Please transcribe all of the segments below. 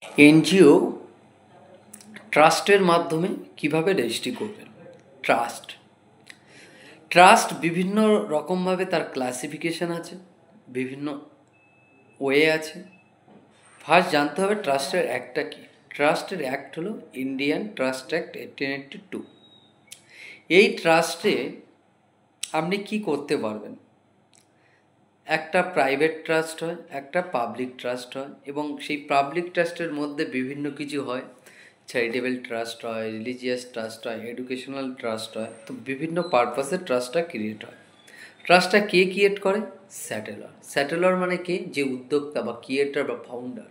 NGO ট্রাস্টের মাধ্যমে কিভাবে রেজিস্ট্রি করবেন। ট্রাস্ট ট্রাস্ট বিভিন্ন রকমভাবে তার ক্লাসিফিকেশান আছে, বিভিন্ন ওয়ে আছে। ফার্স্ট জানতে হবে ট্রাস্টের অ্যাক্টটা কী। ট্রাস্টের অ্যাক্ট হলো ইন্ডিয়ান ট্রাস্ট অ্যাক্ট 1882। এই ট্রাস্টে আপনি কি করতে পারবেন, একটা প্রাইভেট ট্রাস্ট হয়, একটা পাবলিক ট্রাস্ট হয়, এবং সেই পাবলিক ট্রাস্টের মধ্যে বিভিন্ন কিছু হয়। চ্যারিটেবল ট্রাস্ট হয়, রিলিজিয়াস ট্রাস্ট হয়, এডুকেশনাল ট্রাস্ট হয়। তো বিভিন্ন পারপাসে ট্রাস্টটা ক্রিয়েট হয়। ট্রাস্টটা কে ক্রিয়েট করে? স্যাটেলর। স্যাটেলর মানে কে? যে উদ্যোক্তা বা ক্রিয়েটার বা founder,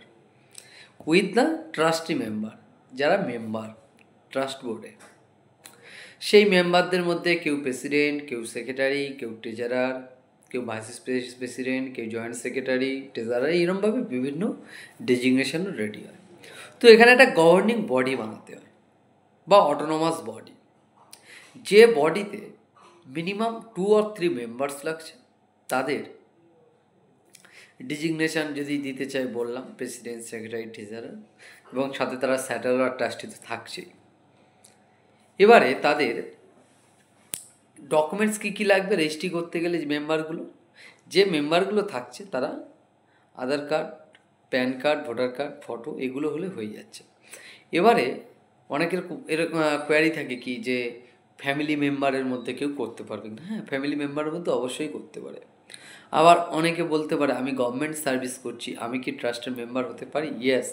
with the trustee member, যারা মেম্বার ট্রাস্ট বোর্ডে। সেই মেম্বারদের মধ্যে কেউ প্রেসিডেন্ট, কেউ সেক্রেটারি, কেউ ট্রেজারার, কেউ ভাইস প্রেসিডেন্ট, কেউ জয়েন্ট সেক্রেটারি, ট্রেজারার, এইরকমভাবে বিভিন্ন ডেজিগনেশন রেডি হয়। তো এখানে একটা গভর্নিং বডি বানাতে হয় বা অটোনোমাস বডি, যে বডিতে মিনিমাম 2 or 3 মেম্বার্স লাগছে। তাদের ডিজিগনেশান যদি দিতে চাই, বললাম প্রেসিডেন্ট, সেক্রেটারি, ট্রেজারার, এবং সাথে তারা স্যাটেলার ট্রাস্টি তো থাকছেই। এবারে তাদের ডকুমেন্টস কী কী লাগবে রেজিস্ট্রি করতে গেলে? যে মেম্বারগুলো থাকছে তারা Aadhaar card, PAN card, voter card, photo, এগুলো হলে হয়ে যাচ্ছে। এবারে অনেকের এরকম কোয়ারি থাকে কি, যে ফ্যামিলি মেম্বারের মধ্যে কেউ করতে পারবে না। হ্যাঁ, ফ্যামিলি মেম্বারের মধ্যে অবশ্যই করতে পারে। আবার অনেকে বলতে পারে, আমি গভর্নমেন্ট সার্ভিস করছি, আমি কি ট্রাস্টের মেম্বার হতে পারি? ইয়েস,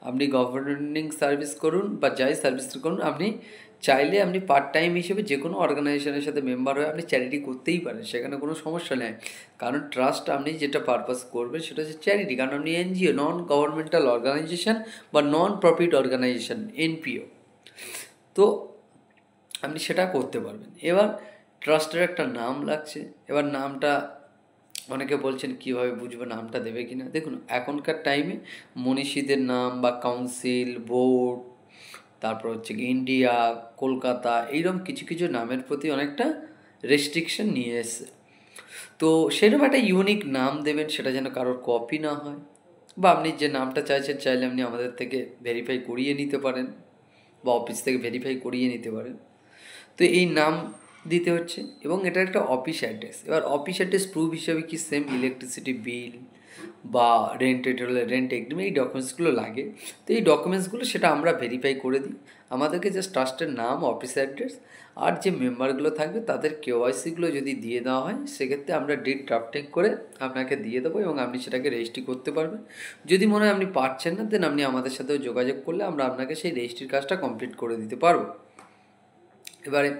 আপনি গভর্নিং সার্ভিস করুন বা যাই সার্ভিস করুন, আপনি চাইলে আপনি পার্ট টাইম হিসেবে যে কোনো অর্গানাইজেশনের সাথে মেম্বার হয়ে আপনি চ্যারিটি করতেই পারেন, সেখানে কোনো সমস্যা নেই। কারণ ট্রাস্ট আপনি যেটা পারপাস করবেন সেটা হচ্ছে চ্যারিটি, কারণ আপনি এনজিও, নন গভর্নমেন্টাল অর্গানাইজেশন বা নন প্রফিট অর্গানাইজেশন, এনপিও, তো আপনি সেটা করতে পারবেন। এবার ট্রাস্টের একটা নাম লাগছে। এবার নামটা অনেকে বলছেন কীভাবে বুঝবো নামটা দেবে কি না। দেখুন, এখনকার টাইমে মনীষীদের নাম বা কাউন্সিল, বোর্ড, তারপর হচ্ছে কি ইন্ডিয়া, কলকাতা, এইরকম কিছু কিছু নামের প্রতি অনেকটা রেস্ট্রিকশন নিয়ে এসছে। তো সেরকম একটা ইউনিক নাম দেবেন, সেটা যেন কারোর কপি না হয়, বা আপনি যে নামটা চাইছেন চাইলে আপনি আমাদের থেকে ভেরিফাই করিয়ে নিতে পারেন বা অফিস থেকে ভেরিফাই করিয়ে নিতে পারেন। তো এই নাম দিতে হচ্ছে, এবং এটা একটা অফিস অ্যাড্রেস। এবার অফিস অ্যাড্রেস প্রুফ হিসাবে কি সেম ইলেকট্রিসিটি বিল বা রেন্টেড হলে রেন্ট এগ্রিমেন্ট, এই ডকুমেন্টসগুলো লাগে। তো এই ডকুমেন্টসগুলো সেটা আমরা ভেরিফাই করে দিই। আমাদেরকে জাস্ট ট্রাস্টের নাম, অফিস অ্যাড্রেস, আর যে মেম্বারগুলো থাকবে তাদের কেওয়াইসিগুলো যদি দিয়ে দেওয়া হয়, সেক্ষেত্রে আমরা ডিড ড্রাফটিং করে আপনাকে দিয়ে দেবো, এবং আপনি সেটাকে রেজিস্ট্রি করতে পারবেন। যদি মনে হয় আপনি পারছেন না, দেন আপনি আমাদের সাথেও যোগাযোগ করলে আমরা আপনাকে সেই রেজিস্ট্রির কাজটা কমপ্লিট করে দিতে পারবো। এবারে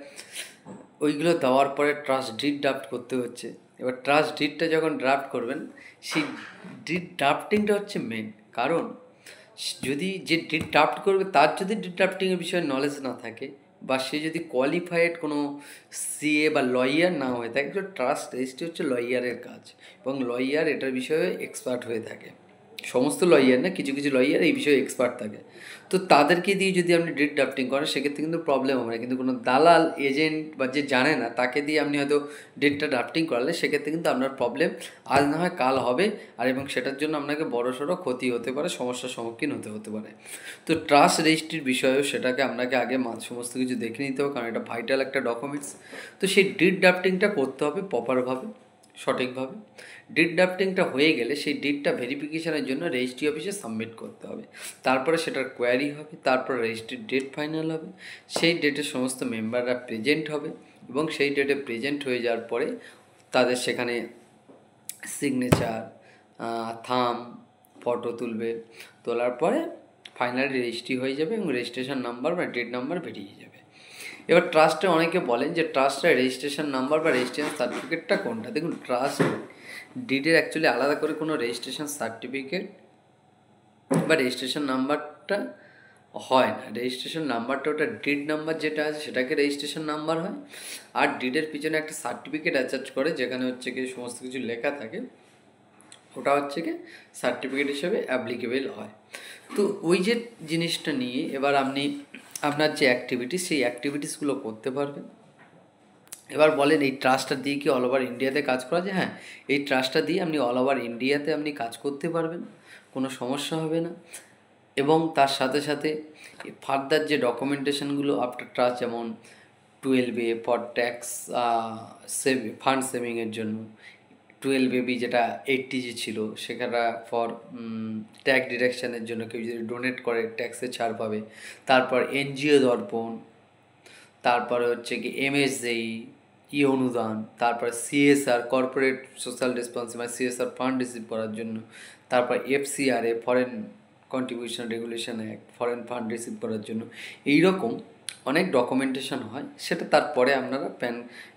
ওইগুলো দেওয়ার পরে ট্রাস্ট ডিড ড্রাফট করতে হচ্ছে। এবার ট্রাস্ট ডিডটা যখন ড্রাফট করবেন, সেই ডিড ড্রাফটিংটা হচ্ছে মেন। কারণ যদি যে ডিড ড্রাফট করবে তার যদি ডিড ড্রাফটিংয়ের বিষয়ে নলেজ না থাকে, বা সে যদি কোয়ালিফাইড কোনো সিএ বা লয়ার না হয়ে থাকে, তো ট্রাস্ট রেজিস্ট্রি হচ্ছে লয়ারের কাজ, এবং লয়ার এটার বিষয়ে এক্সপার্ট হয়ে থাকে। সমস্ত লয়ার না, কিছু কিছু লয়ার এই বিষয়ে এক্সপার্ট থাকে। তো তাদেরকে দিয়ে যদি আপনি ডিড ড্রাফটিং করেন, সেক্ষেত্রে কিন্তু প্রবলেম হবে না। কিন্তু কোনো দালাল, এজেন্ট বা যে জানে না, তাকে দিয়ে আপনি হয়তো ডিডটা ড্রাফটিং করালে, সেক্ষেত্রে কিন্তু আপনার প্রবলেম আজ না হয় কাল হবে, আর এবং সেটার জন্য আপনাকে বড়সড় ক্ষতি হতে পারে, সমস্যার সম্মুখীন হতে পারে। তো ট্রাস্ট রেজিস্ট্রির বিষয়েও সেটাকে আপনাকে আগে সমস্ত কিছু দেখে নিতে হবে, কারণ এটা ভাইটাল একটা ডকুমেন্টস। তো সেই ডিড ড্রাফটিংটা করতে হবে প্রপারভাবে, সঠিকভাবে। ডিড ড্রাফটিংটা হয়ে গেলে সেই ডিডটা ভেরিফিকেশানের জন্য রেজিস্ট্রি অফিসে সাবমিট করতে হবে। তারপরে সেটার কোয়ারি হবে, তারপর রেজিস্ট্রির ডেট ফাইনাল হবে। সেই ডেটে সমস্ত মেম্বাররা প্রেজেন্ট হবে, এবং সেই ডেটে প্রেজেন্ট হয়ে যাওয়ার পরে তাদের সেখানে সিগনেচার, থাম, ফটো তুলবে। তোলার পরে ফাইনালি রেজিস্ট্রি হয়ে যাবে, এবং রেজিস্ট্রেশন নাম্বার বা ডেট নাম্বার বেরিয়ে যাবে। এবার ট্রাস্টে অনেকে বলেন যে ট্রাস্টের রেজিস্ট্রেশন নাম্বার বা রেজিস্ট্রেশন সার্টিফিকেটটা কোনটা। দেখুন, ট্রাস্ট ডিডের অ্যাকচুয়ালি আলাদা করে কোনো রেজিস্ট্রেশন সার্টিফিকেট বা রেজিস্ট্রেশন নাম্বারটা হয় না। রেজিস্ট্রেশন নাম্বারটা, ওটা ডিড নাম্বার যেটা আছে সেটাকে রেজিস্ট্রেশন নাম্বার হয়। আর ডিডের পিছনে একটা সার্টিফিকেট অ্যাটাচ করে, যেখানে হচ্ছে কি সমস্ত কিছু লেখা থাকে, ওটা হচ্ছে কি সার্টিফিকেট হিসেবে অ্যাপ্লিকেবল হয়। তো ওই যে জিনিসটা নিয়ে এবার আপনি আপনার যে অ্যাক্টিভিটিস, সেই অ্যাক্টিভিটিসগুলো করতে পারবেন। এবার বলেন, এই ট্রাস্টটা দিয়ে কি অল ওভার ইন্ডিয়াতে কাজ করা যায়? হ্যাঁ, এই ট্রাস্টটা দিয়ে আপনি অল ওভার ইন্ডিয়াতে আপনি কাজ করতে পারবেন, কোনো সমস্যা হবে না। এবং তার সাথে সাথে ফার্দার যে ডকুমেন্টেশনগুলো আফটার ট্রাস্ট, যেমন 12A ফর ট্যাক্স ফান্ড সেভিংয়ের জন্য, 12AB যেটা 80G ছিল সেখানে ফর ট্যাক্স ডিডাকশানের জন্য, কেউ যদি ডোনেট করে ট্যাক্সে ছাড় পাবে। তারপর এনজিও দর্পণ, তারপরে হচ্ছে কি MSJI অনুদান, তারপর CSR corporate social responsibility CSR fund receive করার জন্য, তারপর FCRA foreign contribution regulation act foreign fund receive করার জন্য। এই রকম অনেক ডকুমেন্টেশন হয়, সেটা তারপরে আপনারা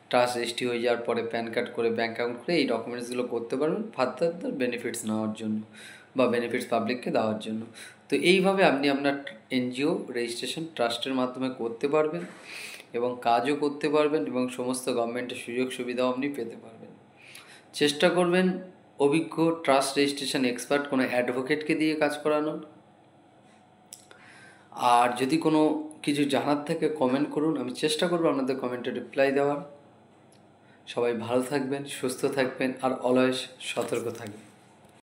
ট্রাস্ট রেজিস্ট্রি হয়ে যাওয়ার পরে প্যান কার্ড করে ব্যাঙ্ক অ্যাকাউন্ট করে এই ডকুমেন্টসগুলো করতে পারবেন ফার্দার বেনিফিটস নেওয়ার জন্য বা বেনিফিটস পাবলিককে দেওয়ার জন্য। তো এইভাবে আপনি আপনার NGO রেজিস্ট্রেশন ট্রাস্টের মাধ্যমে করতে পারবেন এবং কাজও করতে পারবেন এবং সমস্ত গভর্নমেন্টের সুযোগ সুবিধাও আপনি পেতে পারবেন। চেষ্টা করবেন অভিজ্ঞ ট্রাস্ট রেজিস্ট্রেশন এক্সপার্ট কোনো অ্যাডভোকেটকে দিয়ে কাজ করানোর। আর যদি কোনো কিছু জানার থাকে কমেন্ট করুন, আমি চেষ্টা করবো আপনাদের কমেন্টে রিপ্লাই দেওয়ার। সবাই ভালো থাকবেন, সুস্থ থাকবেন আর অলওয়েজ সতর্ক থাকবেন।